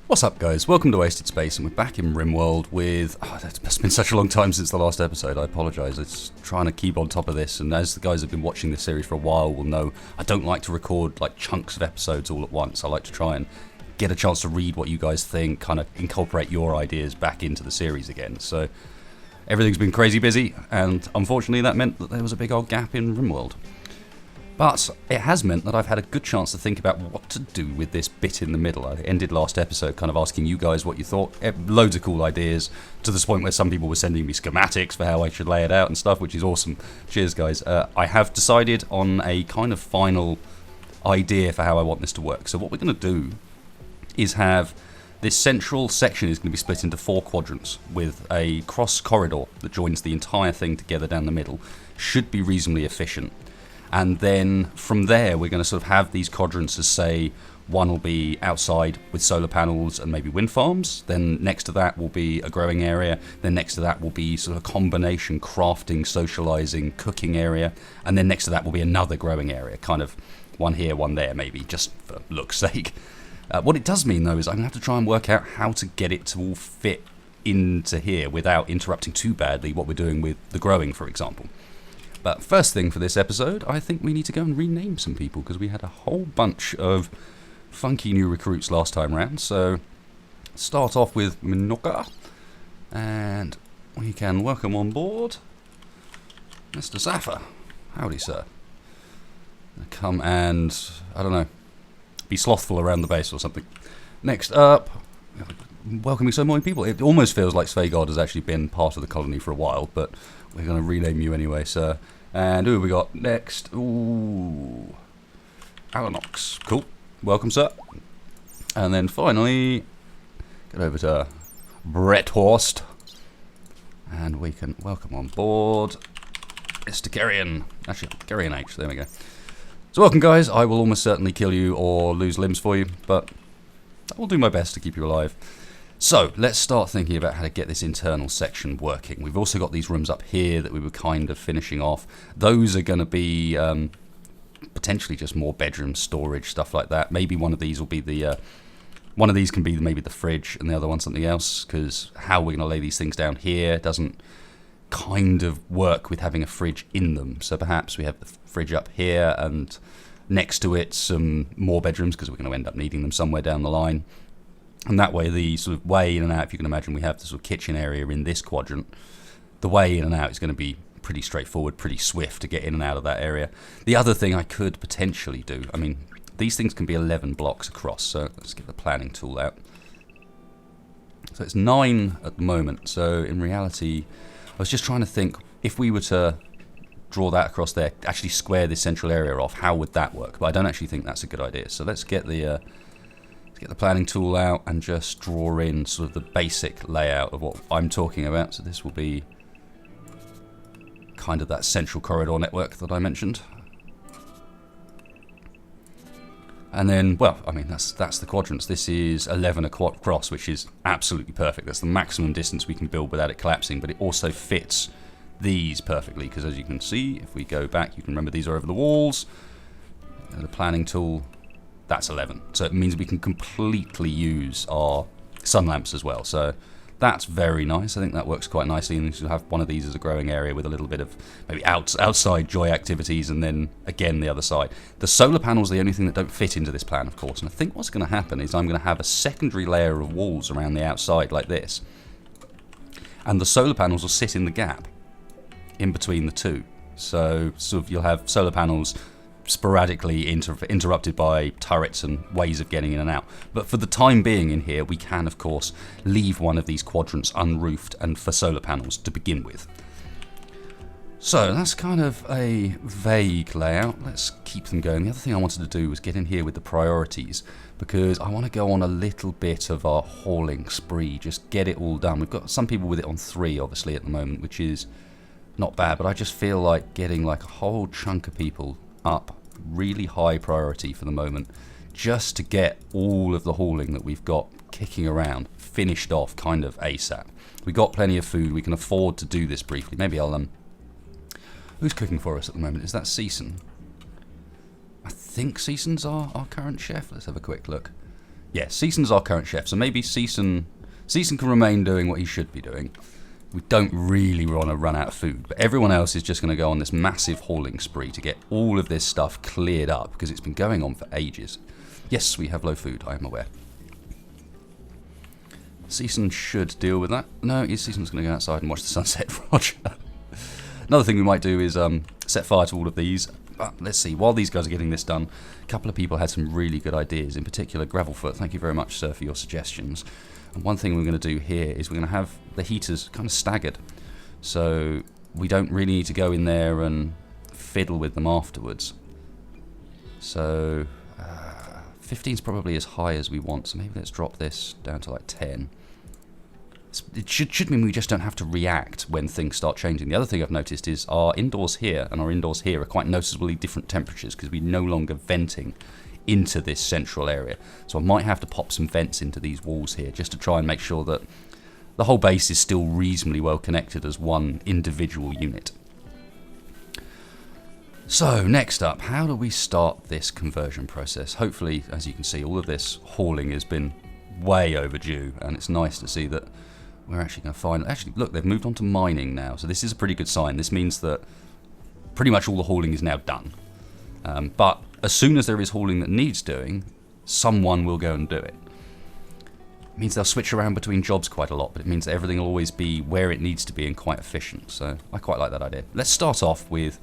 What's up, guys? Welcome to Wasted Space, and we're back in Rimworld with... it's been such a long time since the last episode, I apologise. It's trying to keep on top of this, and as the guys have been watching this series for a while will know, I don't like to record like chunks of episodes all at once. I like to try and get a chance to read what you guys think, kind of incorporate your ideas back into the series again. So everything's been crazy busy, and unfortunately that meant that there was a big old gap in Rimworld. But it has meant that I've had a good chance to think about what to do with this bit in the middle. I ended last episode kind of asking you guys what you thought. Loads of cool ideas, to the point where some people were sending me schematics for how I should lay it out and stuff, which is awesome. Cheers, guys. I have decided on a kind of final idea for how I want this to work. So what we're going to do is have this central section is going to be split into 4 quadrants with a cross corridor that joins the entire thing together down the middle. Should be reasonably efficient. And then from there, we're going to sort of have these quadrants as, say, one will be outside with solar panels and maybe wind farms. Then next to that will be a growing area. Then next to that will be sort of a combination crafting, socializing, cooking area. And then next to that will be another growing area, kind of one here, one there, maybe, just for look's sake. What it does mean, though, is I'm going to have to try and work out how to get it to all fit into here without interrupting too badly what we're doing with the growing, for example. But first thing for this episode, I think we need to go and rename some people, because we had a whole bunch of funky new recruits last time round. So start off with Minoka, and we can welcome on board Mr. Zaffa. Howdy, sir. Come and, I don't know, be slothful around the base or something. Next up, welcoming so many people. It almost feels like Sveigard has actually been part of the colony for a while, but we're going to rename you anyway, sir. And who have we got next? Ooh, Alanox. Cool. Welcome, sir. And then finally, get over to Brett Horst. And we can welcome on board Mr. Gerrian. Actually, Gerrian H. There we go. So welcome, guys. I will almost certainly kill you or lose limbs for you, but I will do my best to keep you alive. So, let's start thinking about how to get this internal section working. We've also got these rooms up here that we were kind of finishing off. Those are going to be potentially just more bedroom storage, stuff like that. Maybe one of these will be the... one of these can be maybe the fridge and the other one something else, because how we're going to lay these things down here doesn't kind of work with having a fridge in them. So perhaps we have the fridge up here and next to it some more bedrooms, because we're going to end up needing them somewhere down the line. And that way, the sort of way in and out, if you can imagine, we have the sort of kitchen area in this quadrant. The way in and out is going to be pretty straightforward, pretty swift to get in and out of that area. The other thing I could potentially do, I mean, these things can be 11 blocks across, so let's get the planning tool out. So it's 9 at the moment, so in reality, I was just trying to think, if we were to draw that across there, actually square this central area off, how would that work? But I don't actually think that's a good idea. So let's get the planning tool out and just draw in sort of the basic layout of what I'm talking about. So this will be kind of that central corridor network that I mentioned. And then, well, I mean, that's the quadrants. This is 11 across, which is absolutely perfect. That's the maximum distance we can build without it collapsing, but it also fits these perfectly, because as you can see, if we go back, you can remember these are over the walls. And the planning tool, that's 11. So it means we can completely use our sun lamps as well. So that's very nice. I think that works quite nicely. And you'll have one of these as a growing area with a little bit of maybe outside joy activities, and then again the other side. The solar panels are the only thing that don't fit into this plan, of course. And I think what's going to happen is I'm going to have a secondary layer of walls around the outside like this. And the solar panels will sit in the gap in between the two. So sort of you'll have solar panels sporadically interrupted by turrets and ways of getting in and out. But for the time being in here, we can, of course, leave one of these quadrants unroofed and for solar panels to begin with. So that's kind of a vague layout. Let's keep them going. The other thing I wanted to do was get in here with the priorities, because I want to go on a little bit of our hauling spree, just get it all done. We've got some people with it on 3, obviously, at the moment, which is not bad, but I just feel like getting like a whole chunk of people up really high priority for the moment, just to get all of the hauling that we've got kicking around finished off kind of ASAP. We've got plenty of food, we can afford to do this briefly. Maybe I'll who's cooking for us at the moment? Is that Season? I think Season's our current chef. Let's have a quick look. yeah, Season's our current chef, so maybe Season can remain doing what he should be doing. We don't really want to run out of food, but everyone else is just going to go on this massive hauling spree to get all of this stuff cleared up, because it's been going on for ages. Yes, we have low food, I am aware. Season should deal with that. No, Season's going to go outside and watch the sunset, Roger. Another thing we might do is set fire to all of these. But let's see, while these guys are getting this done, a couple of people had some really good ideas, in particular Gravelfoot. Thank you very much, sir, for your suggestions. And one thing we're going to do here is we're going to have the heaters kind of staggered. So we don't really need to go in there and fiddle with them afterwards. So 15 is probably as high as we want, so maybe let's drop this down to like 10. It should mean we just don't have to react when things start changing. The other thing I've noticed is our indoors here and our indoors here are quite noticeably different temperatures, because we're no longer venting into this central area. So I might have to pop some vents into these walls here just to try and make sure that the whole base is still reasonably well connected as one individual unit. So next up, how do we start this conversion process? Hopefully, as you can see, all of this hauling has been way overdue, and it's nice to see that we're actually going to find... Actually, look, they've moved on to mining now, so this is a pretty good sign. This means that pretty much all the hauling is now done. But as soon as there is hauling that needs doing, someone will go and do it. It means they'll switch around between jobs quite a lot, but it means that everything will always be where it needs to be and quite efficient. So I quite like that idea. Let's start off with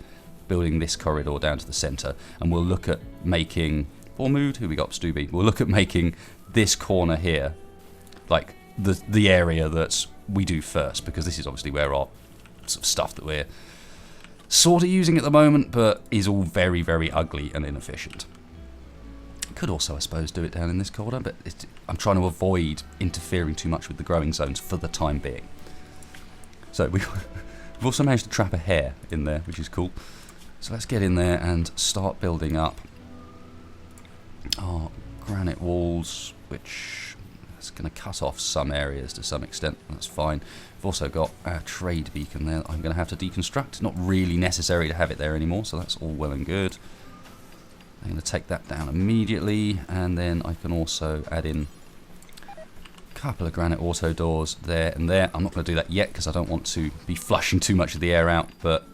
building this corridor down to the centre, and we'll look at making... Poor mood, who we got? Stubby. We'll look at making this corner here, like the area that we do first, because this is obviously where our sort of stuff that we're sort of using at the moment, but is all very, very ugly and inefficient. Could also, I suppose, do it down in this corner, but I'm trying to avoid interfering too much with the growing zones for the time being. So we've also managed to trap a hare in there, which is cool. So let's get in there and start building up our granite walls, which is going to cut off some areas to some extent. That's fine. We've also got a trade beacon there that I'm going to have to deconstruct. Not really necessary to have it there anymore, so that's all well and good. I'm going to take that down immediately, and then I can also add in a couple of granite auto doors there and there. I'm not going to do that yet because I don't want to be flushing too much of the air out, but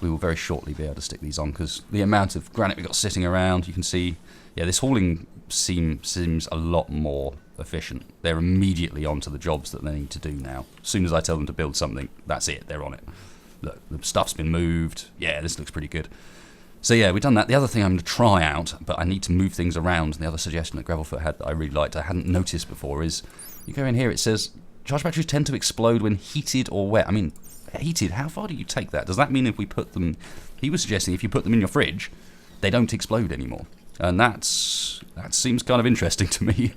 we will very shortly be able to stick these on, because the amount of granite we've got sitting around, you can see, yeah, this hauling seems a lot more efficient. They're immediately onto the jobs that they need to do now. As soon as I tell them to build something, that's it, they're on it. Look, the stuff's been moved. Yeah, this looks pretty good. So yeah, we've done that. The other thing I'm going to try out, but I need to move things around, the other suggestion that Gravelfoot had that I really liked, I hadn't noticed before, is you go in here, it says, charge batteries tend to explode when heated or wet. I mean, heated, how far do you take that? Does that mean if we put them... He was suggesting if you put them in your fridge, they don't explode anymore. And that seems kind of interesting to me.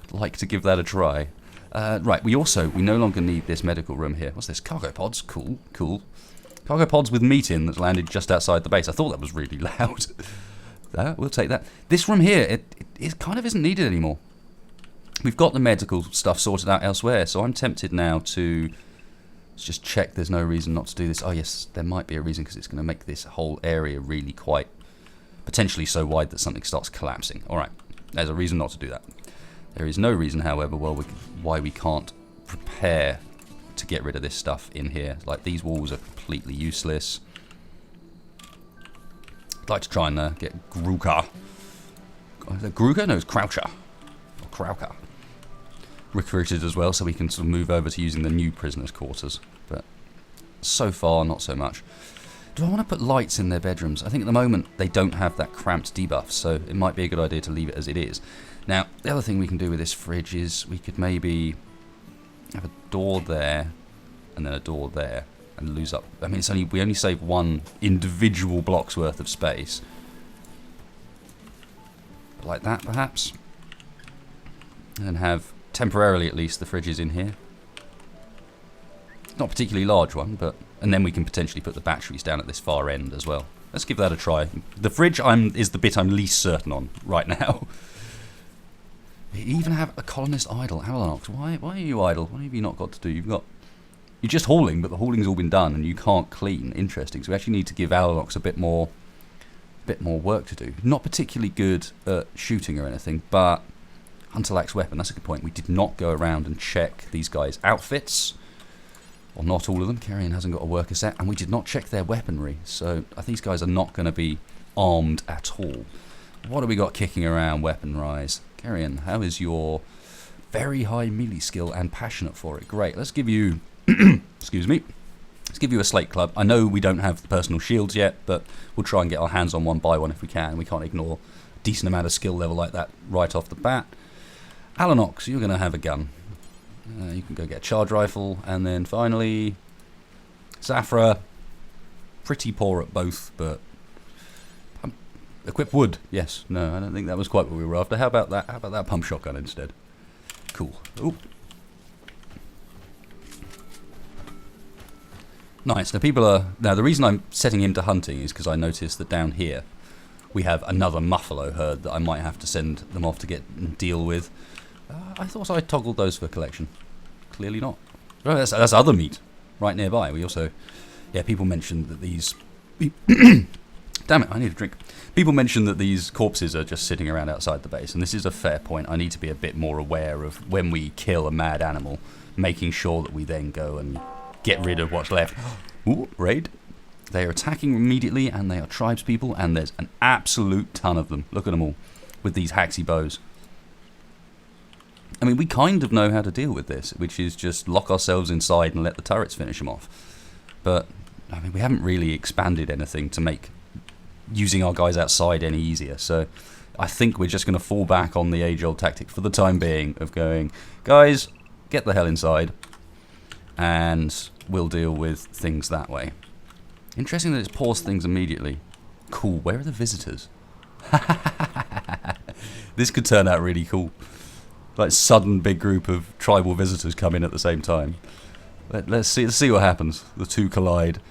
I'd like to give that a try. Right, we no longer need this medical room here. What's this? Cargo pods? Cool, cool. Cargo pods with meat in that's landed just outside the base. I thought that was really loud. We'll take that. This room here, it kind of isn't needed anymore. We've got the medical stuff sorted out elsewhere, so I'm tempted now to... Let's just check there's no reason not to do this. Oh yes, there might be a reason, because it's going to make this whole area really quite... potentially so wide that something starts collapsing. Alright, there's a reason not to do that. There is no reason, however, why we can't prepare to get rid of this stuff in here. Like, these walls are completely useless. I'd like to try and get Gruka. Is that Gruka? No, it's Croucher. Or Krauker. Recruited as well, so we can sort of move over to using the new prisoners' quarters. But so far, not so much. Do I want to put lights in their bedrooms? I think at the moment they don't have that cramped debuff, so it might be a good idea to leave it as it is. Now, the other thing we can do with this fridge is we could maybe have a door there and then a door there and lose up. I mean, we only save one individual block's worth of space. Like that, perhaps. And have, temporarily at least, the fridges in here. Not a particularly large one, but... And then we can potentially put the batteries down at this far end as well. Let's give that a try. The fridge is the bit I'm least certain on right now. You even have a colonist idle. Avalonox, why are you idle? What have you not got to do? You're just hauling, but the hauling's all been done and you can't clean. Interesting. So we actually need to give Avalonox a bit more work to do. Not particularly good at shooting or anything, but Hunterlax weapon, that's a good point. We did not go around and check these guys' outfits. Or not all of them. Carrion hasn't got a worker set. And we did not check their weaponry. So these guys are not going to be armed at all. What have we got kicking around weapon-wise? Carrion, how is your very high melee skill and passionate for it? Great. Let's give you... excuse me. Let's give you a slate club. I know we don't have the personal shields yet, but we'll try and get our hands on one by one if we can. We can't ignore a decent amount of skill level like that right off the bat. Alanox, you're going to have a gun. You can go get a charge rifle. And then finally, Zafra, pretty poor at both, but equip wood. Yes, no, I don't think that was quite what we were after. How about that? How about that pump shotgun instead? Cool. Ooh. Nice. Now the reason I'm setting him to hunting is because I noticed that down here we have another Muffalo herd that I might have to send them off to deal with. I thought I toggled those for collection. Clearly not. Oh, that's other meat right nearby. We also, people mentioned that these... Damn it, I need a drink. People mentioned that these corpses are just sitting around outside the base, and this is a fair point. I need to be a bit more aware of when we kill a mad animal, making sure that we then go and get rid of what's left. Ooh, raid. They are attacking immediately, and they are tribespeople, and there's an absolute ton of them. Look at them all, with these haxy bows. I mean, we kind of know how to deal with this, which is just lock ourselves inside and let the turrets finish them off. But, I mean, we haven't really expanded anything to make using our guys outside any easier. So, I think we're just going to fall back on the age-old tactic for the time being of going, guys, get the hell inside, and we'll deal with things that way. Interesting that it's paused things immediately. Cool, where are the visitors? This could turn out really cool. Like sudden big group of tribal visitors come in at the same time. Let's see what happens. The two collide.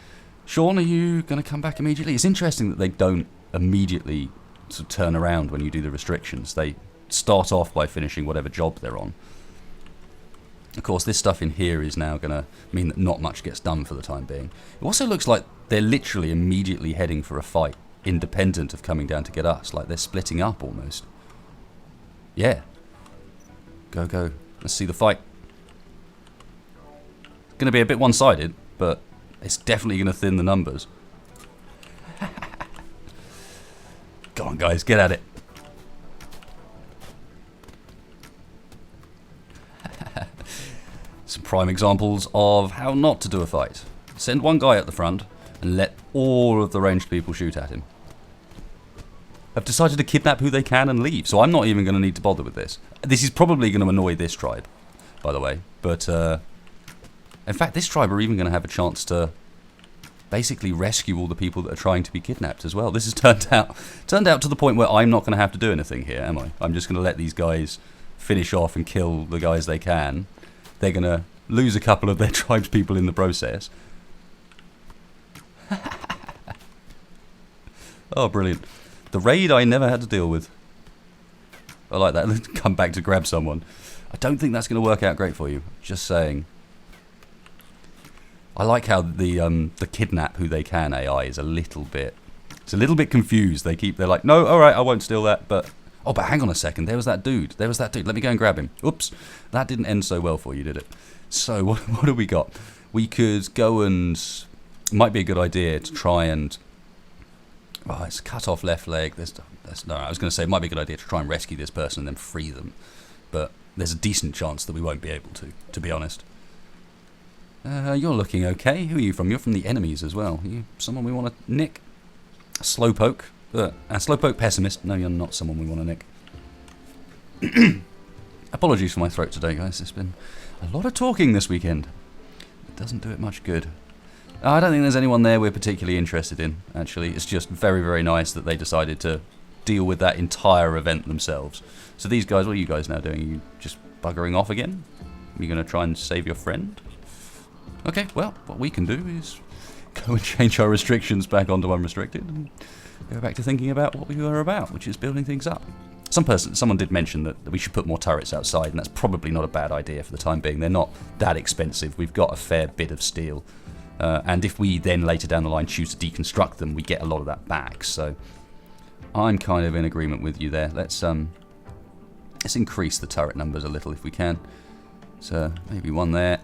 Sean, are you going to come back immediately? It's interesting that they don't immediately sort of turn around when you do the restrictions. They start off by finishing whatever job they're on. Of course, this stuff in here is now going to mean that not much gets done for the time being. It also looks like they're literally immediately heading for a fight, independent of coming down to get us. Like they're splitting up almost. Yeah. Go, go. Let's see the fight. It's going to be a bit one-sided, but it's definitely going to thin the numbers. Go on, guys. Get at it. Some prime examples of how not to do a fight. Send one guy at the front and let all of the ranged people shoot at him. Have decided to kidnap who they can and leave, so I'm not even going to need to bother with this. This is probably going to annoy this tribe, by the way. But, in fact, this tribe are even going to have a chance to basically rescue all the people that are trying to be kidnapped as well. This has turned out to the point where I'm not going to have to do anything here, am I? I'm just going to let these guys finish off and kill the guys they can. They're going to lose a couple of their tribespeople in the process. Oh, brilliant. The raid I never had to deal with. I like that. Come back to grab someone. I don't think that's going to work out great for you. Just saying. I like how the kidnap who they can AI is a little bit... It's a little bit confused. They're like, no, alright, I won't steal that, but... Oh, but hang on a second. There was that dude. Let me go and grab him. Oops. That didn't end so well for you, did it? So, what have we got? We could go and... It might be a good idea to try and... Oh, it's cut off left leg. No, I was going to say it might be a good idea to try and rescue this person and then free them. But there's a decent chance that we won't be able to be honest. You're looking okay. Who are you from? You're from the enemies as well. Are you someone we want to nick? Slowpoke. A Slowpoke pessimist. No, you're not someone we want to nick. Apologies for my throat today, guys. It's been a lot of talking this weekend. It doesn't do it much good. I don't think there's anyone there we're particularly interested in, actually. It's just very, very nice that they decided to deal with that entire event themselves. So these guys, what are you guys now doing? Are you just buggering off again? Are you going to try and save your friend? Okay, well, what we can do is go and change our restrictions back onto unrestricted and go back to thinking about what we were about, which is building things up. Someone did mention that we should put more turrets outside, and that's probably not a bad idea for the time being. They're not that expensive. We've got a fair bit of steel. And if we then later down the line choose to deconstruct them, we get a lot of that back. So I'm kind of in agreement with you there. Let's Let's increase the turret numbers a little if we can. So maybe one there.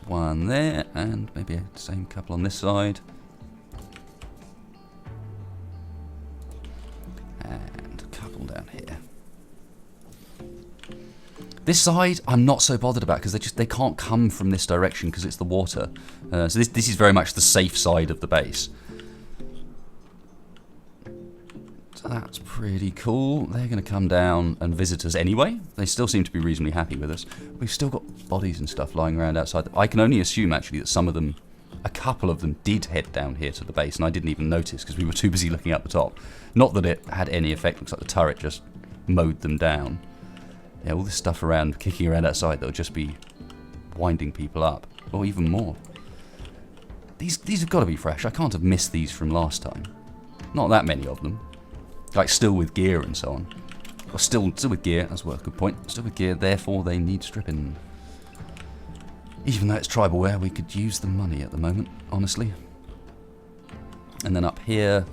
One there, and maybe the same couple on this side. And a couple down here. This side, I'm not so bothered about because they can't come from this direction because it's the water. So this is very much the safe side of the base. So that's pretty cool. They're going to come down and visit us anyway. They still seem to be reasonably happy with us. We've still got bodies and stuff lying around outside. I can only assume actually that some of them, a couple of them did head down here to the base, and I didn't even notice because we were too busy looking up the top. Not that it had any effect. Looks like the turret just mowed them down. Yeah, all this stuff around, kicking around outside, that'll just be winding people up. Or even more. These have got to be fresh. I can't have missed these from last time. Not that many of them. Like, still with gear and so on. Or still with gear, that's a good point. Still with gear, therefore they need stripping. Even though it's tribalware, we could use the money at the moment, honestly. And then up here,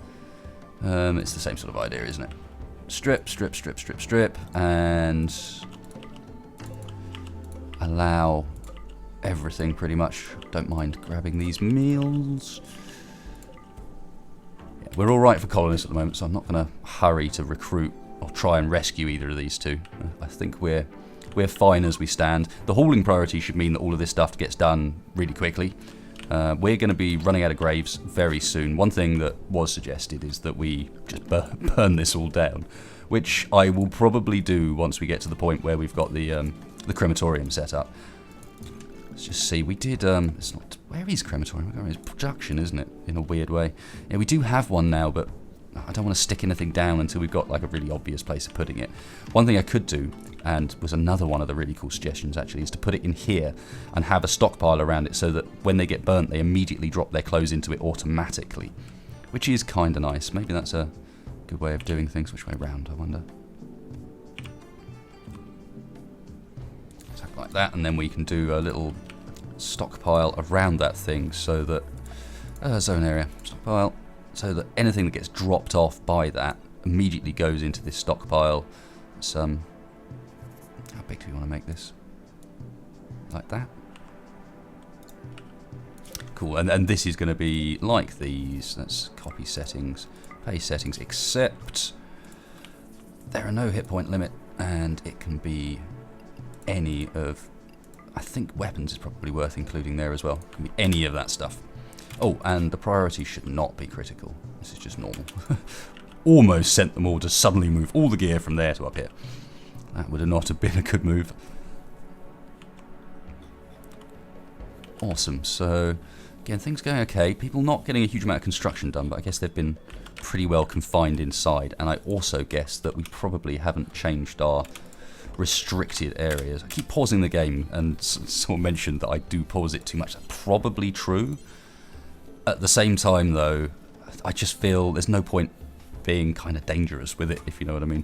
it's the same sort of idea, isn't it? Strip, strip, strip, strip, strip, and allow everything pretty much. Don't mind grabbing these meals. Yeah, we're all right for colonists at the moment, so I'm not going to hurry to recruit or try and rescue either of these two. I think we're fine as we stand. The hauling priority should mean that all of this stuff gets done really quickly. We're going to be running out of graves very soon. One thing that was suggested is that we just burn this all down, which I will probably do once we get to the point where we've got the crematorium set up. Let's just see. We did. It's not. Where is crematorium? It's production, isn't it? In a weird way. Yeah, we do have one now, but I don't want to stick anything down until we've got like a really obvious place of putting it. One thing I could do, and was another one of the really cool suggestions actually, is to put it in here and have a stockpile around it so that when they get burnt, they immediately drop their clothes into it automatically, which is kind of nice. Maybe that's a good way of doing things. Which way round, I wonder? Something like that, and then we can do a little stockpile around that thing so that zone area stockpile. So that anything that gets dropped off by that immediately goes into this stockpile. How big do we want to make this? Like that. Cool, and this is going to be like these. Let's copy settings, paste settings, except there are no hit point limit, and it can be any of, I think weapons is probably worth including there as well. It can be any of that stuff. Oh, and the priority should not be critical. This is just normal. Almost sent them all to suddenly move all the gear from there to up here. That would have not have been a good move. Awesome. So, again, things going okay. People not getting a huge amount of construction done, but I guess they've been pretty well confined inside. And I also guess that we probably haven't changed our restricted areas. I keep pausing the game, and someone mentioned that I do pause it too much. That's probably true. At the same time, though, I just feel there's no point being kind of dangerous with it, if you know what I mean.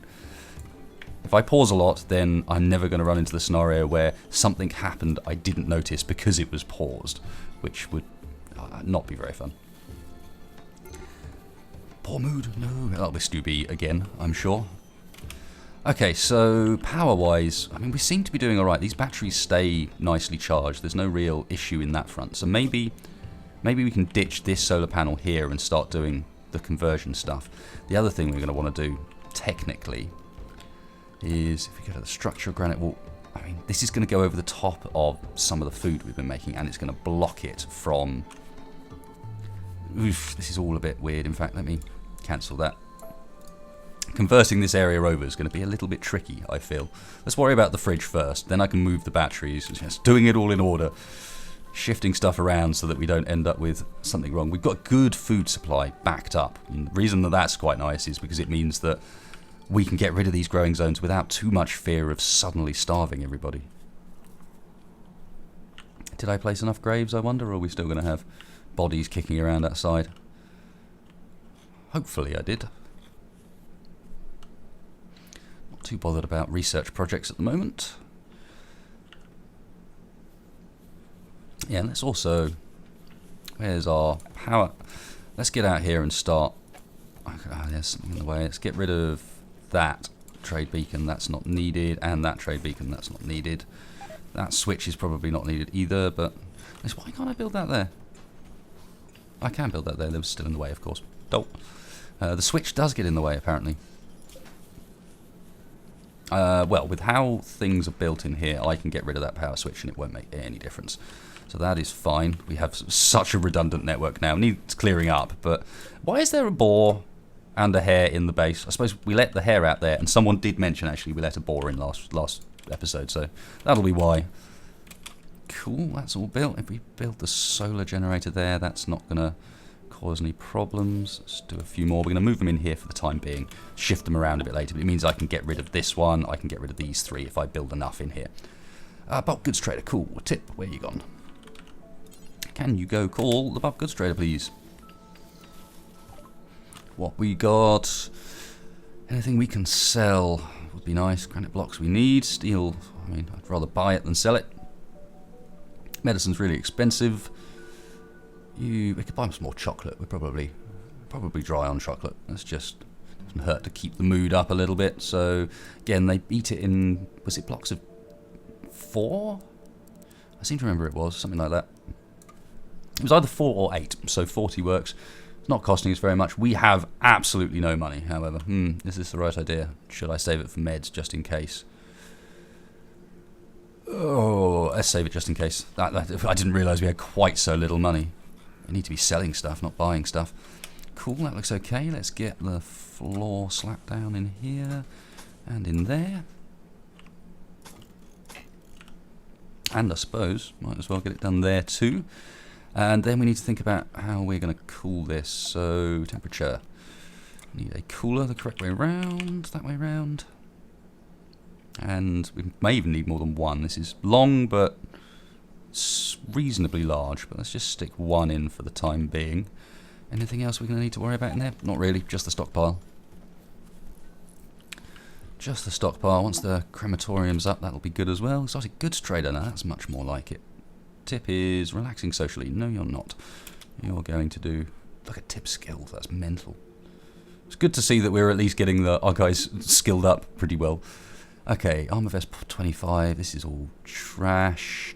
If I pause a lot, then I'm never going to run into the scenario where something happened I didn't notice because it was paused, which would not be very fun. Poor mood, no. That'll be Stu B again, I'm sure. Okay, so power-wise, I mean, we seem to be doing alright. These batteries stay nicely charged. There's no real issue in that front. So maybe we can ditch this solar panel here and start doing the conversion stuff. The other thing we're going to want to do, technically, is if we go to the structure of granite wall, I mean, this is going to go over the top of some of the food we've been making, and it's going to block it from... Oof, this is all a bit weird. In fact, let me cancel that. Converting this area over is going to be a little bit tricky, I feel. Let's worry about the fridge first, then I can move the batteries. Just doing it all in order. Shifting stuff around so that we don't end up with something wrong. We've got good food supply backed up. And the reason that that's quite nice is because it means that we can get rid of these growing zones without too much fear of suddenly starving everybody. Did I place enough graves, I wonder, or are we still going to have bodies kicking around outside? Hopefully I did. Not too bothered about research projects at the moment. Yeah, let's also... Where's our power? Let's get out here and start There's something in the way. Let's get rid of that trade beacon. That's not needed. And that trade beacon. That's not needed. That switch is probably not needed either. But why can't I build that there? I can build that there. That was still in the way, of course. Dope. The switch does get in the way, apparently. Well, with how things are built in here, I can get rid of that power switch and it won't make any difference. So that is fine. We have such a redundant network now. It needs clearing up, but why is there a boar and a hare in the base? I suppose we let the hare out there, and someone did mention, actually, we let a boar in last episode, so that'll be why. Cool, that's all built. If we build the solar generator there, that's not going to cause any problems. Let's do a few more. We're going to move them in here for the time being, shift them around a bit later, but it means I can get rid of this one, I can get rid of these three if I build enough in here. Bulk goods trader, cool. Tip, where you gone? Can you go call the bulk goods trader, please? What we got? Anything we can sell would be nice. Granite blocks we need. Steel, I mean, I'd rather buy it than sell it. Medicine's really expensive. We could buy some more chocolate. We're probably dry on chocolate. That's just doesn't hurt to keep the mood up a little bit. So again, they eat it in, was it blocks of 4? I seem to remember it was something like that. It was either 4 or 8, so 40 works. It's not costing us very much. We have absolutely no money, however. Is this the right idea? Should I save it for meds just in case? Oh, let's save it just in case. I didn't realise we had quite so little money. We need to be selling stuff, not buying stuff. Cool, that looks okay. Let's get the floor slapped down in here and in there. And I suppose, might as well get it done there too. And then we need to think about how we're going to cool this. So, temperature. Need a cooler the correct way around, that way around. And we may even need more than one. This is long, but it's reasonably large. But let's just stick one in for the time being. Anything else we're going to need to worry about in there? Not really, just the stockpile. Just the stockpile. Once the crematorium's up, that'll be good as well. Exotic goods trader, now that's much more like it. Tip is relaxing socially. No, you're not. You're going to do... Look at Tip's skills. That's mental. It's good to see that we're at least getting our guys skilled up pretty well. Okay, armor vest 25. This is all trash.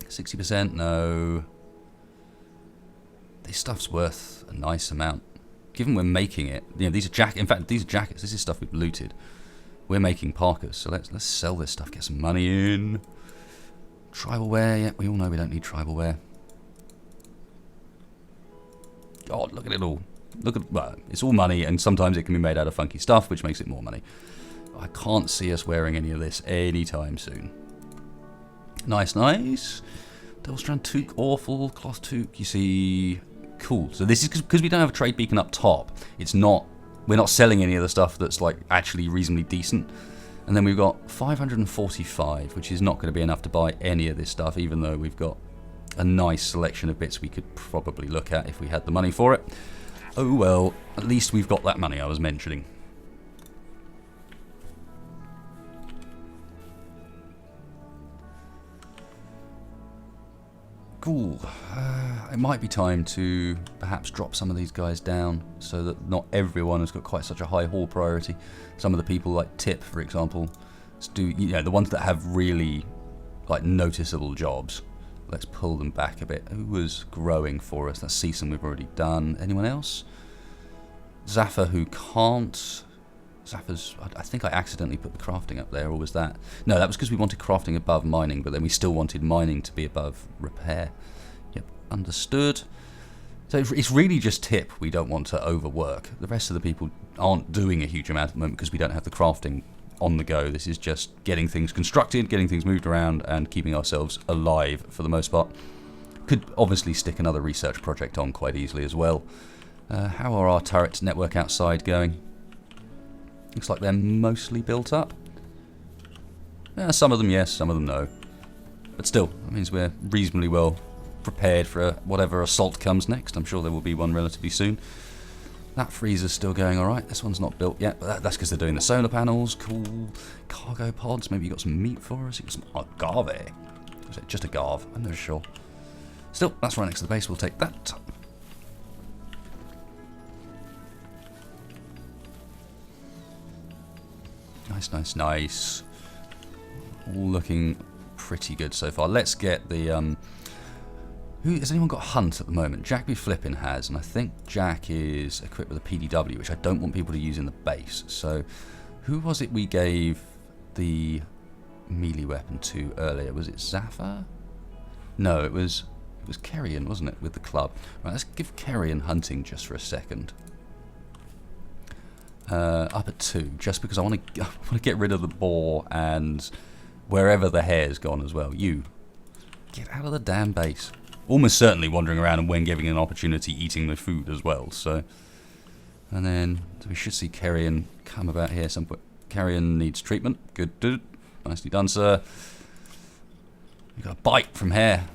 60%? No. This stuff's worth a nice amount. Given we're making it, you know, these are jackets. In fact, these are jackets. This is stuff we've looted. We're making parkas, so let's sell this stuff, get some money in. Tribal wear, yeah, we all know we don't need tribal wear. God, look at it all. Well, it's all money, and sometimes it can be made out of funky stuff, which makes it more money. I can't see us wearing any of this anytime soon. Nice. Double strand toque, awful. Cloth toque, you see. Cool. So this is because we don't have a trade beacon up top. We're not selling any of the stuff that's like actually reasonably decent. And then we've got 545, which is not going to be enough to buy any of this stuff, even though we've got a nice selection of bits we could probably look at if we had the money for it. Oh well, at least we've got that money I was mentioning. Cool. It might be time to perhaps drop some of these guys down so that not everyone has got quite such a high haul priority. Some of the people like Tip, for example, the ones that have really like noticeable jobs. Let's pull them back a bit. Who was growing for us? That's Season we've already done. Anyone else? Zaffa who can't. Zaffa's, I think I accidentally put the crafting up there, or was that? No, that was because we wanted crafting above mining, but then we still wanted mining to be above repair. Yep, understood. So it's really just Tip we don't want to overwork. The rest of the people aren't doing a huge amount at the moment because we don't have the crafting on the go. This is just getting things constructed, getting things moved around, and keeping ourselves alive for the most part. Could obviously stick another research project on quite easily as well. How are our turrets network outside going? Looks like they're mostly built up. Some of them yes, some of them no. But still, that means we're reasonably well prepared for whatever assault comes next. I'm sure there will be one relatively soon. That freezer's still going alright. This one's not built yet, but that's because they're doing the solar panels. Cool. Cargo pods. Maybe you got some meat for us. You got some agave. Was it just agave? I'm not sure. Still, that's right next to the base. We'll take that. Nice, nice, nice. All looking pretty good so far. Let's get the... Who has anyone got Hunt at the moment? Jack B. Flippin has, and I think Jack is equipped with a PDW, which I don't want people to use in the base. So, who was it we gave the melee weapon to earlier? Was it Zafar? No, it was Kerrion, wasn't it, with the club? Right, let's give Kerrion hunting just for a second. Up at 2, just because I want to get rid of the boar and wherever the hare's gone as well. You get out of the damn base. Almost certainly wandering around, and when given an opportunity, eating the food as well. So, and then we should see Kerrion come about here some point. Kerrion needs treatment. Good, dude. Nicely done, sir. You got a bite from hare.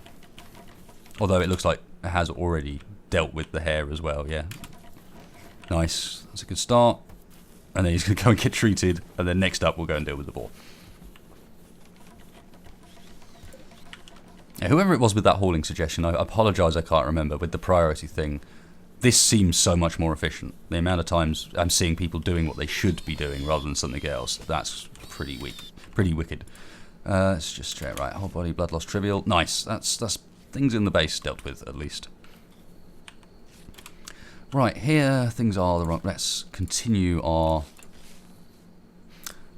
Although it looks like it has already dealt with the hare as well. Yeah. Nice. That's a good start. And then he's going to go and get treated. And then next up, we'll go and deal with the boar. Yeah, whoever it was with that hauling suggestion, I apologise, I can't remember, with the priority thing. This seems so much more efficient. The amount of times I'm seeing people doing what they should be doing rather than something else, that's pretty weak, pretty wicked. Let's just straight right. Whole body, blood loss, trivial. Nice. That's things in the base dealt with, at least. Right, here things are the wrong... Let's continue our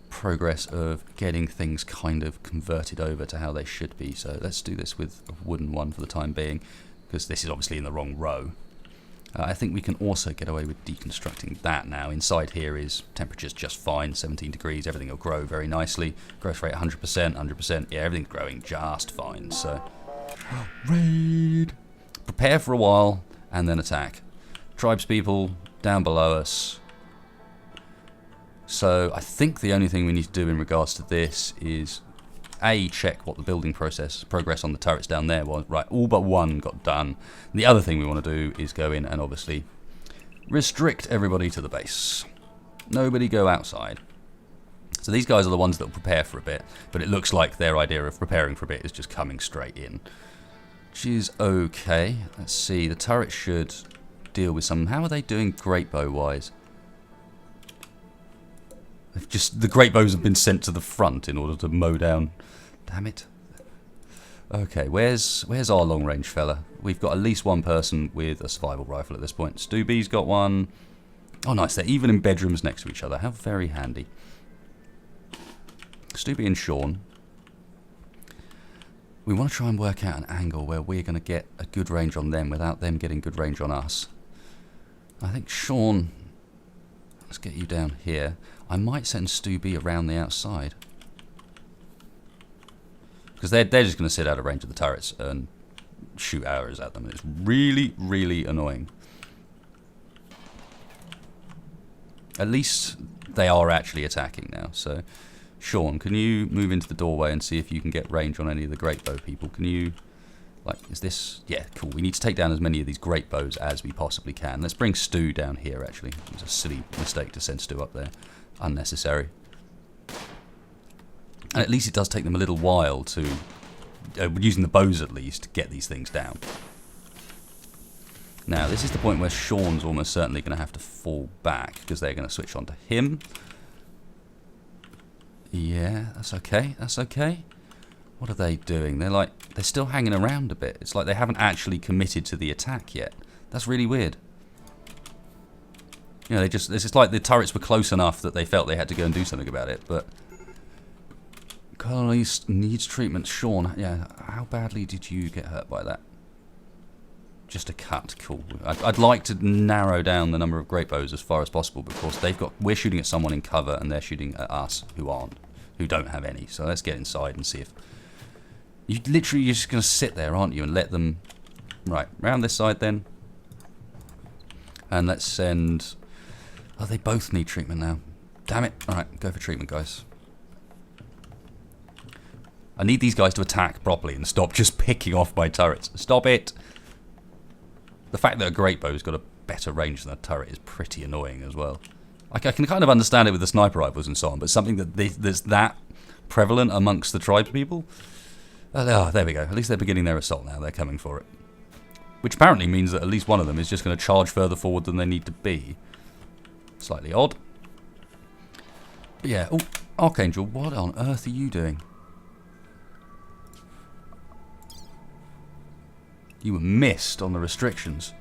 progress of getting things kind of converted over to how they should be. So let's do this with a wooden one for the time being, because this is obviously in the wrong row. I think we can also get away with deconstructing that now. Inside here is temperature's just fine, 17 degrees, everything will grow very nicely. Growth rate 100%, 100%, yeah, everything's growing just fine, so... Raid! Prepare for a while, and then attack. Tribespeople, down below us. So, I think the only thing we need to do in regards to this is... A, check what the building progress on the turrets down there was. Right, all but one got done. And the other thing we want to do is go in and obviously restrict everybody to the base. Nobody go outside. So these guys are the ones that will prepare for a bit, but it looks like their idea of preparing for a bit is just coming straight in. Which is okay. Let's see, the turret should deal with some... How are they doing great bow-wise? Just the great bows have been sent to the front in order to mow down. Damn it. Okay, where's our long range fella? We've got at least one person with a survival rifle at this point. Stubby's got one. Oh, nice. They're even in bedrooms next to each other. How very handy. Stubby and Sean. We want to try and work out an angle where we're going to get a good range on them without them getting good range on us. I think Sean... Let's get you down here. I might send Stubby around the outside. Because they're just going to sit out of range of the turrets and shoot arrows at them. It's really, really annoying. At least they are actually attacking now. So, Sean, can you move into the doorway and see if you can get range on any of the great bow people? Can you... Like, is this... Yeah, cool. We need to take down as many of these great bows as we possibly can. Let's bring Stu down here, actually. It was a silly mistake to send Stu up there. Unnecessary. And at least it does take them a little while to, using the bows at least, get these things down. Now, this is the point where Sean's almost certainly going to have to fall back, because they're going to switch on to him. Yeah, that's okay. That's okay. What are they doing? They're still hanging around a bit. It's like they haven't actually committed to the attack yet. That's really weird. You know, it's just like the turrets were close enough that they felt they had to go and do something about it, but... Colonists needs treatment. Sean, yeah, how badly did you get hurt by that? Just a cut, cool. I'd like to narrow down the number of great bows as far as possible, because we're shooting at someone in cover and they're shooting at us who don't have any. So let's get inside and see if... You're just going to sit there, aren't you, and let them... Right, round this side then. And let's send... Oh, they both need treatment now. Damn it. Alright, go for treatment, guys. I need these guys to attack properly and stop just picking off my turrets. Stop it! The fact that a great bow's got a better range than a turret is pretty annoying as well. I can kind of understand it with the sniper rifles and so on, but something that's that prevalent amongst the tribespeople... Oh, there we go. At least they're beginning their assault now. They're coming for it. Which apparently means that at least one of them is just going to charge further forward than they need to be. Slightly odd. But yeah. Oh, Archangel, what on earth are you doing? You were missed on the restrictions.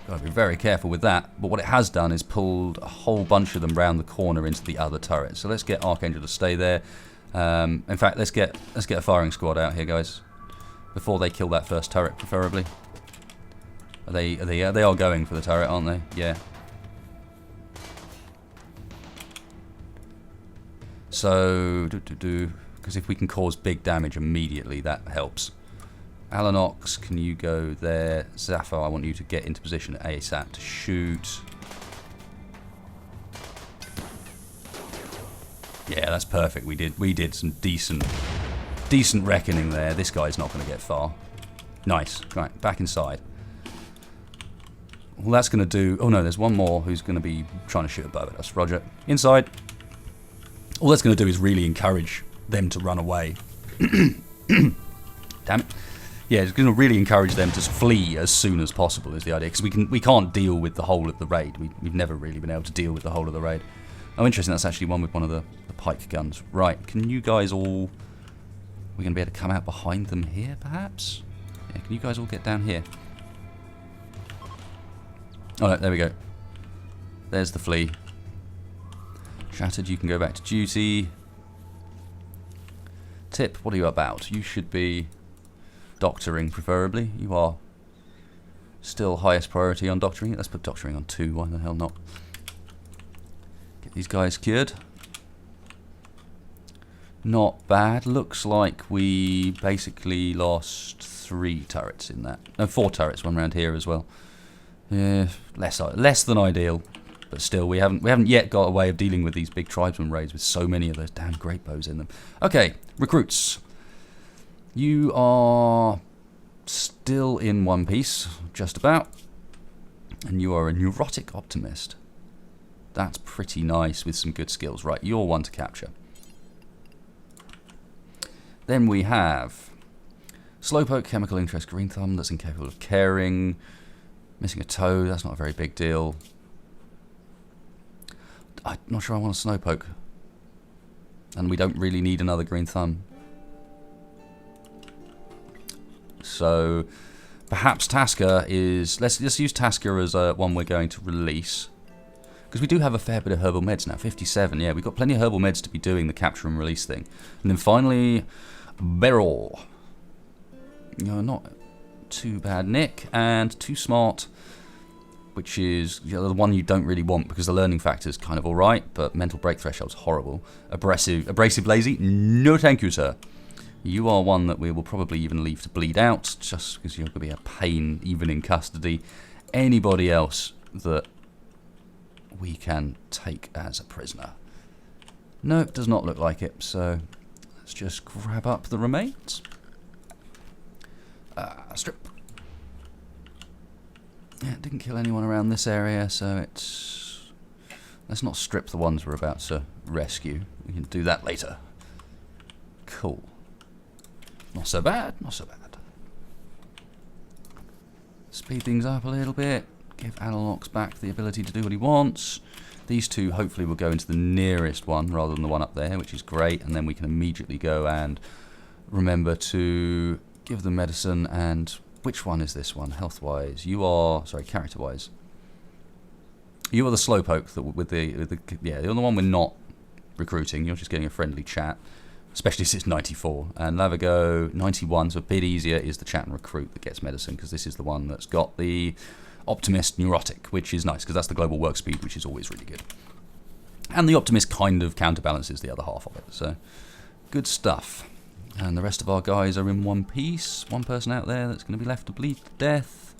Gotta be very careful with that. But what it has done is pulled a whole bunch of them round the corner into the other turret. So let's get Archangel to stay there. In fact, let's get a firing squad out here, guys, before they kill that first turret, preferably. They are going for the turret, aren't they? Yeah. So, because if we can cause big damage immediately, that helps. Alanox, can you go there? Zafo, I want you to get into position at ASAP to shoot. Yeah, that's perfect. We did some decent reckoning there. This guy's not going to get far. Nice. Right, back inside. All that's going to do... Oh no, there's one more who's going to be trying to shoot above it. Us. Roger. Inside. All that's going to do is really encourage them to run away. Damn it. Yeah, it's going to really encourage them to flee as soon as possible is the idea. Because we can't deal with the whole of the raid. We've never really been able to deal with the whole of the raid. Oh, interesting. That's actually one with one of the pike guns. Right, can you guys all... We're going to be able to come out behind them here, perhaps? Yeah, can you guys all get down here? Oh, no, there we go. There's the flea. Shattered, you can go back to duty. Tip, what are you about? You should be doctoring, preferably. You are still highest priority on doctoring. Let's put doctoring on 2. Why the hell not? Get these guys cured. Not bad. Looks like we basically lost 3 turrets in that. No, 4 turrets. One around here as well. Yeah, less than ideal, but still, we haven't yet got a way of dealing with these big tribesman raids with so many of those damn great bows in them. Okay, recruits. You are still in one piece, just about, and you are a neurotic optimist. That's pretty nice with some good skills. Right, you're one to capture. Then we have Slowpoke, chemical interest, green thumb, that's incapable of caring. Missing a toe, that's not a very big deal. I'm not sure I want a Snowpoke. And we don't really need another green thumb. So perhaps Tasker is... Let's use Tasker as one we're going to release. Because we do have a fair bit of herbal meds now. 57, yeah. We've got plenty of herbal meds to be doing the capture and release thing. And then finally, Beryl. You're not too bad, Nick, and too smart, which is the one you don't really want because the learning factor is kind of alright, but mental break threshold's horrible. Abrasive lazy, no thank you, sir. You are one that we will probably even leave to bleed out, just because you're going to be a pain even in custody. Anybody else that we can take as a prisoner? No, it does not look like it, so let's just grab up the remains. Strip. Yeah, it didn't kill anyone around this area, so it's... Let's not strip the ones we're about to rescue. We can do that later. Cool. Not so bad, not so bad. Speed things up a little bit. Give Alanox back the ability to do what he wants. These two hopefully will go into the nearest one rather than the one up there, which is great. And then we can immediately go and remember to give them medicine. And which one is this one, health-wise? You are, sorry, character-wise. You are the Slowpoke that with the yeah, you're the one we're not recruiting. You're just getting a friendly chat, especially since 94. And Lavago 91, so a bit easier, is the chat and recruit that gets medicine, because this is the one that's got the Optimist Neurotic, which is nice because that's the global work speed, which is always really good. And the Optimist kind of counterbalances the other half of it, so good stuff. And the rest of our guys are in one piece. One person out there that's going to be left to bleed to death.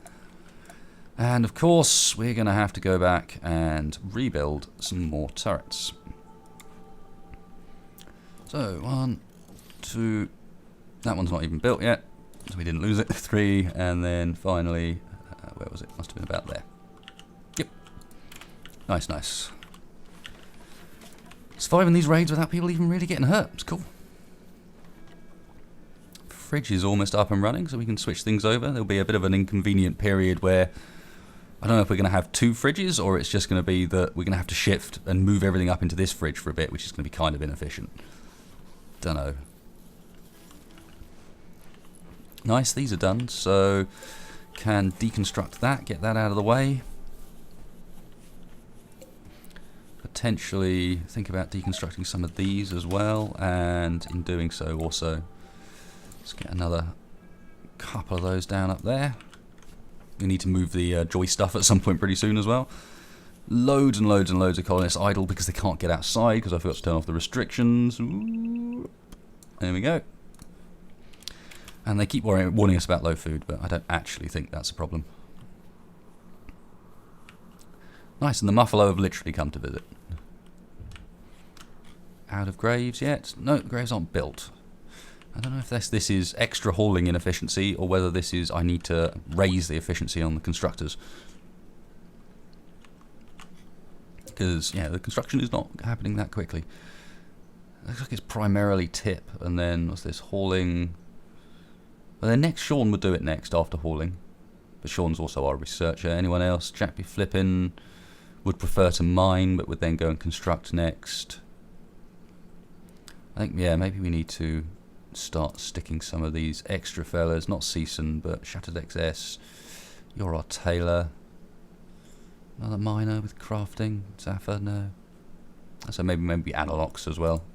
And of course, we're going to have to go back and rebuild some more turrets. So, 1, 2, that one's not even built yet, so we didn't lose it. 3, and then finally, where was it? Must have been about there. Yep. Nice, nice. Surviving these raids without people even really getting hurt. It's cool. Fridge is almost up and running, so we can switch things over. There'll be a bit of an inconvenient period where I don't know if we're going to have 2 fridges, or it's just going to be that we're going to have to shift and move everything up into this fridge for a bit, which is going to be kind of inefficient. Don't know. Nice, these are done, so can deconstruct that, get that out of the way. Potentially think about deconstructing some of these as well, and in doing so also let's get another couple of those down up there. We need to move the joy stuff at some point pretty soon as well. Loads and loads and loads of colonists idle because they can't get outside because I forgot to turn off the restrictions. Ooh. There we go. And they keep warning us about low food, but I don't actually think that's a problem. Nice, and the Muffalo have literally come to visit. Out of graves yet? No, the graves aren't built. I don't know if this is extra hauling inefficiency, or whether this is I need to raise the efficiency on the constructors. Because, yeah, the construction is not happening that quickly. Looks like it's primarily tip, and then what's this, hauling? Well, then next, Sean would do it next after hauling. But Sean's also our researcher. Anyone else? Jack be flipping. Would prefer to mine, but would then go and construct next. I think, yeah, maybe we need to start sticking some of these extra fellas. Not Season, but Shattered XS. You're our tailor. Another miner with crafting. Zaffa, no. So maybe Analox as well.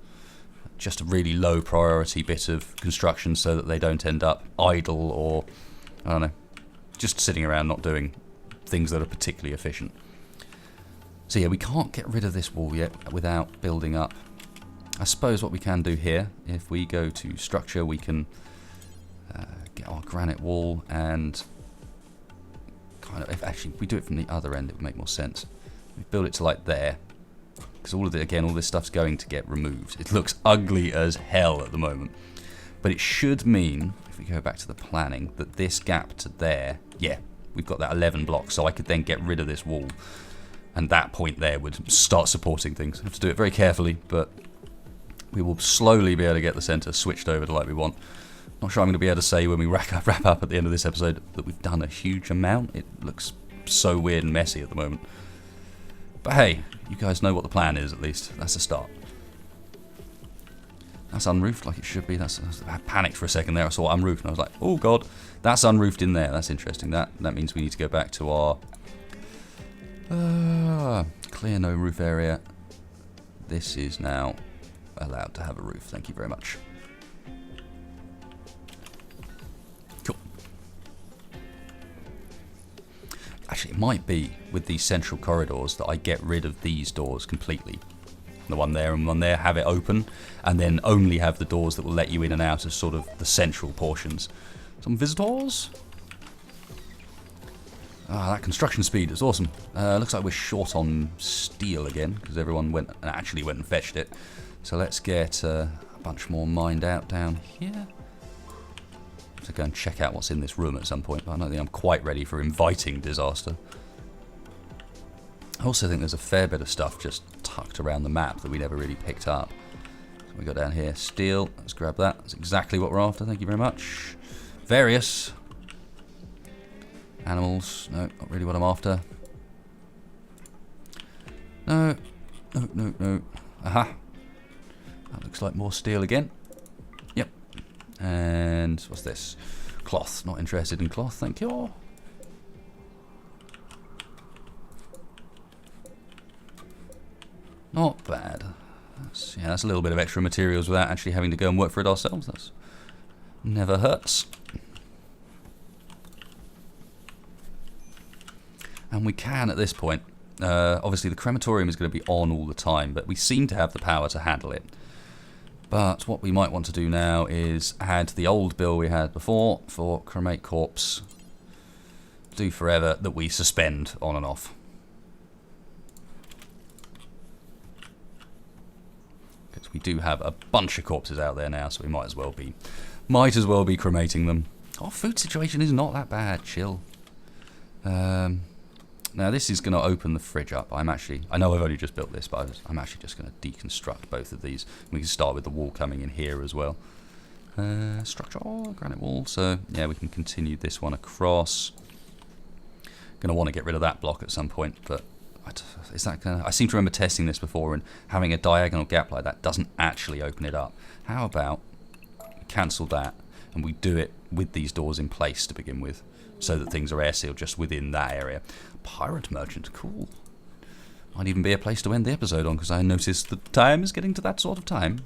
Just a really low priority bit of construction so that they don't end up idle or, I don't know, just sitting around not doing things that are particularly efficient. So yeah, we can't get rid of this wall yet without building up. I suppose what we can do here, if we go to structure, we can get our granite wall and kind of, if actually we do it from the other end, it would make more sense. We build it to like there. Because all of it, again, all this stuff's going to get removed. It looks ugly as hell at the moment. But it should mean, if we go back to the planning, that this gap to there, yeah, we've got that 11 blocks, so I could then get rid of this wall. And that point there would start supporting things. I have to do it very carefully, but we will slowly be able to get the centre switched over to like we want. Not sure I'm going to be able to say when we wrap up at the end of this episode that we've done a huge amount. It looks so weird and messy at the moment. But hey, you guys know what the plan is, at least. That's a start. That's unroofed like it should be. I panicked for a second there. I saw unroofed and I was like, oh god, that's unroofed in there. That's interesting. That means we need to go back to our clear no roof area. This is now allowed to have a roof. Thank you very much. Cool. Actually, it might be with these central corridors that I get rid of these doors completely. The one there and one there, have it open, and then only have the doors that will let you in and out as sort of the central portions. Some visitors. Ah, that construction speed is awesome. Looks like we're short on steel again, because everyone went and fetched it. So let's get a bunch more mined out down here. To go and check out what's in this room at some point, but I don't think I'm quite ready for inviting disaster. I also think there's a fair bit of stuff just tucked around the map that we never really picked up. So we got down here, steel, let's grab that. That's exactly what we're after, thank you very much. Various animals, no, not really what I'm after. No, no. Aha. That looks like more steel again. Yep. And what's this? Cloth, not interested in cloth, thank you. Not bad. That's a little bit of extra materials without actually having to go and work for it ourselves. That's never hurts. And we can, at this point, obviously the crematorium is going to be on all the time, but we seem to have the power to handle it. But what we might want to do now is add the old bill we had before for cremate corpse, do forever, that we suspend on and off. Because we do have a bunch of corpses out there now, so we might as well be cremating them. Our food situation is not that bad, chill. Now this is going to open the fridge up. I know I've only just built this, but I'm actually just going to deconstruct both of these. We can start with the wall coming in here as well. Structure, granite wall. So yeah, we can continue this one across. going to want to get rid of that block at some point, but is that gonna, I seem to remember testing this before, and having a diagonal gap like that doesn't actually open it up. How about we cancel that and we do it with these doors in place to begin with, so that things are air sealed just within that area. Pirate merchant, cool. Might even be a place to end the episode on, because I noticed the time is getting to that sort of time.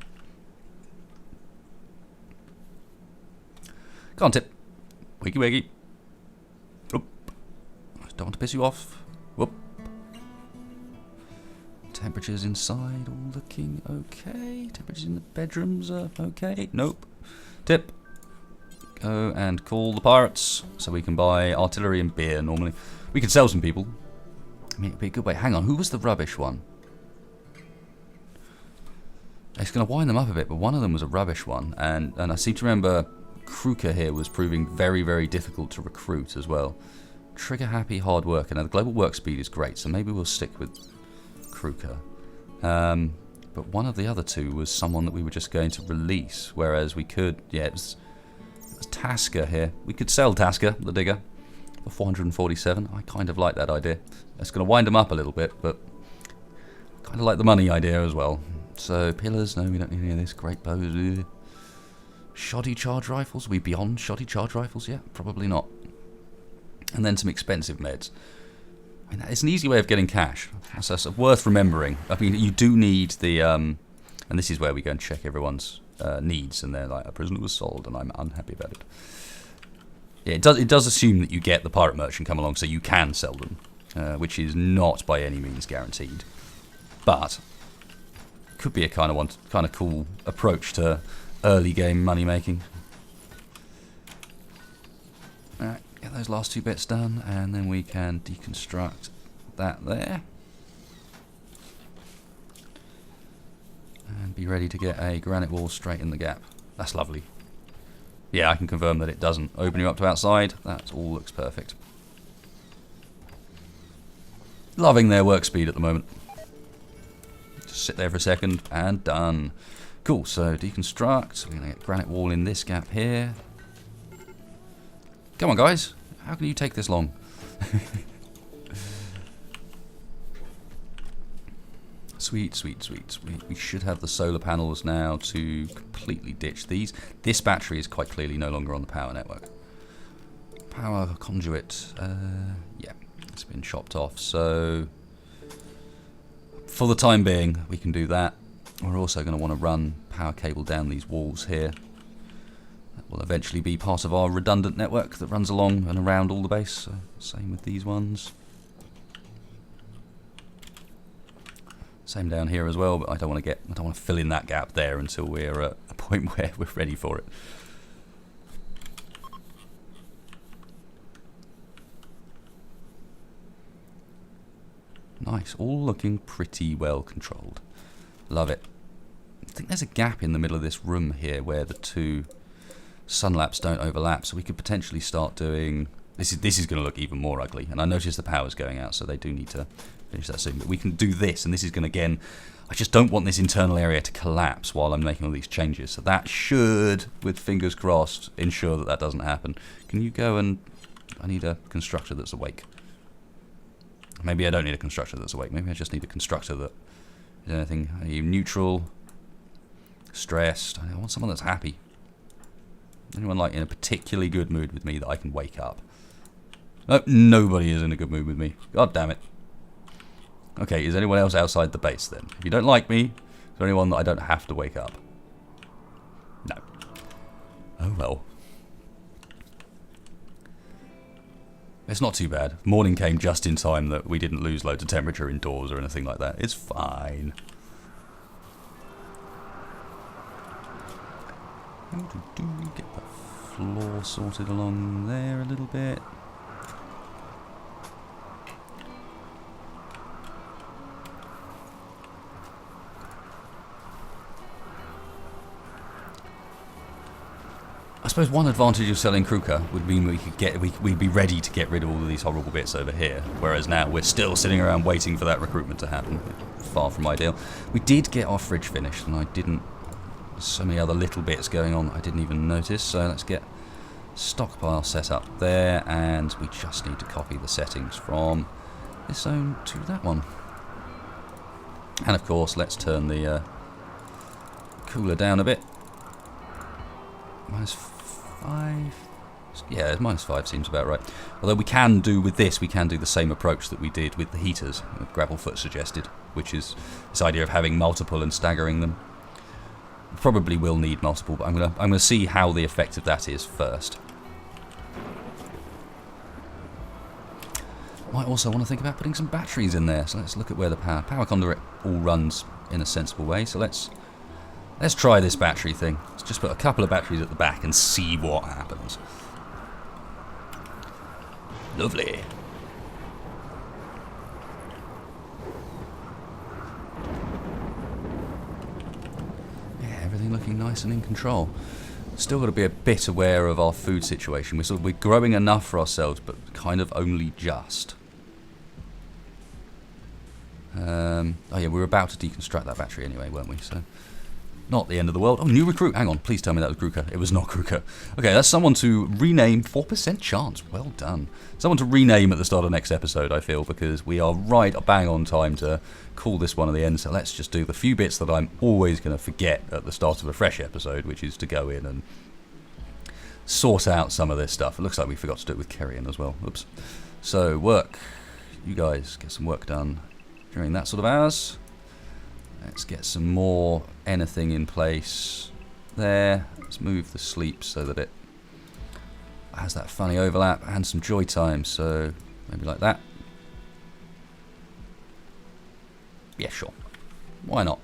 Go on, Tip. Wiggy wiggy. Oop. Don't want to piss you off. Whoop. Temperatures inside all looking okay. Temperatures in the bedrooms are okay. Nope. Tip. Go and call the pirates so we can buy artillery and beer normally. We could sell some people. I mean, it'd be a good way. Hang on, who was the rubbish one? It's going to wind them up a bit, but one of them was a rubbish one. And I seem to remember Kruker here was proving very, very difficult to recruit as well. Trigger happy, hard worker. Now, the global work speed is great, so maybe we'll stick with Kruker. But one of the other two was someone that we were just going to release, whereas we could, yeah, it was Tasker here. We could sell Tasker, the digger, for 447. I kind of like that idea. It's going to wind them up a little bit, but kind of like the money idea as well. So, pillars, no, we don't need any of this. Great bows. Shoddy charge rifles? Are we beyond shoddy charge rifles yet? Probably not. And then some expensive meds. I mean, it's an easy way of getting cash. That's worth remembering. I mean, you do need the... and this is where we go and check everyone's needs, and they're like, a prisoner was sold, and I'm unhappy about it. Yeah, it does assume that you get the pirate merchant come along, so you can sell them, which is not by any means guaranteed. But could be a kind of cool approach to early game money making. Alright, get those last two bits done, and then we can deconstruct that there. And be ready to get a granite wall straight in the gap. That's lovely. Yeah, I can confirm that it doesn't open you up to outside. That all looks perfect. Loving their work speed at the moment. Just sit there for a second and done. Cool, so deconstruct. We're going to get granite wall in this gap here. Come on, guys. How can you take this long? Sweet, sweet, sweet. We should have the solar panels now to completely ditch these. This battery is quite clearly no longer on the power network. Power conduit, yeah, it's been chopped off. So, for the time being, we can do that. We're also going to want to run power cable down these walls here. That will eventually be part of our redundant network that runs along and around all the base. So, same with these ones. Same down here as well, but I don't want to fill in that gap there until we're at a point where we're ready for it. Nice, all looking pretty well controlled. Love it. I think there's a gap in the middle of this room here where the two sun laps don't overlap, so we could potentially start doing... This is going to look even more ugly, and I noticed the power's going out, so they do need to finish that soon. But we can do this, and this is going to, again, I just don't want this internal area to collapse while I'm making all these changes. So that should, with fingers crossed, ensure that that doesn't happen. Can you go and... I need a constructor that's awake. Maybe I don't need a constructor that's awake. Maybe I just need a constructor that is anything. Are you neutral? Stressed? I want someone that's happy. Anyone like in a particularly good mood with me that I can wake up? Nope, nobody is in a good mood with me. God damn it. Okay, is anyone else outside the base then? If you don't like me, is there anyone that I don't have to wake up? No. Oh well. It's not too bad. Morning came just in time that we didn't lose loads of temperature indoors or anything like that. It's fine. Get the floor sorted along there a little bit. I suppose one advantage of selling Kruka would mean we'd be ready to get rid of all of these horrible bits over here, whereas now we're still sitting around waiting for that recruitment to happen. Far from ideal. We did get our fridge finished, and I didn't... There's so many other little bits going on that I didn't even notice, so let's get stockpile set up there, and we just need to copy the settings from this zone to that one. And of course, let's turn the cooler down a bit. -5. Yeah, -5 seems about right. Although we can do with this, we can do the same approach that we did with the heaters, that Gravelfoot suggested, which is this idea of having multiple and staggering them. Probably will need multiple, but I'm gonna see how the effect of that is first. Might also want to think about putting some batteries in there. So let's look at where the power conduit all runs in a sensible way. So let's try this battery thing. Let's just put a couple of batteries at the back and see what happens. Lovely. Yeah, everything looking nice and in control. Still got to be a bit aware of our food situation. We're growing enough for ourselves, but kind of only just. Oh yeah, we were about to deconstruct that battery anyway, weren't we? So, not the end of the world. Oh, new recruit. Hang on, please tell me that was Gruka. It was not Gruka. Okay, that's someone to rename. 4% chance. Well done. Someone to rename at the start of next episode, I feel, because we are right bang on time to call this one at the end. So let's just do the few bits that I'm always going to forget at the start of a fresh episode, which is to go in and sort out some of this stuff. It looks like we forgot to do it with Kerrion as well. Oops. So, work. You guys get some work done during that sort of hours. Let's get some more anything in place there. Let's move the sleep so that it has that funny overlap and some joy time. So maybe like that. Yeah, sure. Why not?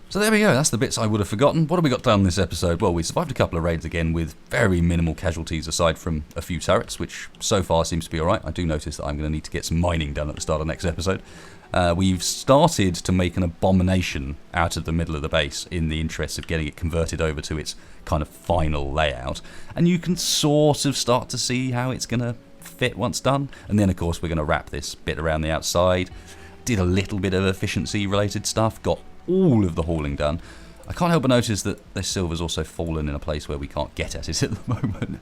So there we go. That's the bits I would have forgotten. What have we got done this episode? Well, we survived a couple of raids again with very minimal casualties aside from a few turrets, which so far seems to be alright. I do notice that I'm going to need to get some mining done at the start of next episode. We've started to make an abomination out of the middle of the base in the interest of getting it converted over to its kind of final layout. And you can sort of start to see how it's going to fit once done. And then, of course, we're going to wrap this bit around the outside. Did a little bit of efficiency-related stuff. Got all of the hauling done. I can't help but notice that this silver's also fallen in a place where we can't get at it at the moment.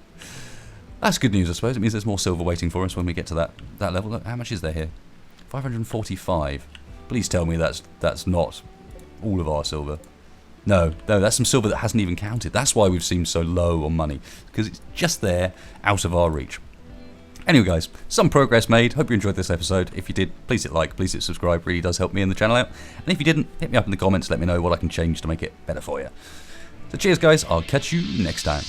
That's good news, I suppose. It means there's more silver waiting for us when we get to that level. Look, how much is there here? 545. Please tell me that's not all of our silver. No, that's some silver that hasn't even counted. That's why we've seemed so low on money, because it's just there, out of our reach. Anyway, guys, some progress made. Hope you enjoyed this episode. If you did, please hit like, please hit subscribe. Really does help me and the channel out. And if you didn't, hit me up in the comments. Let me know what I can change to make it better for you. So cheers, guys. I'll catch you next time.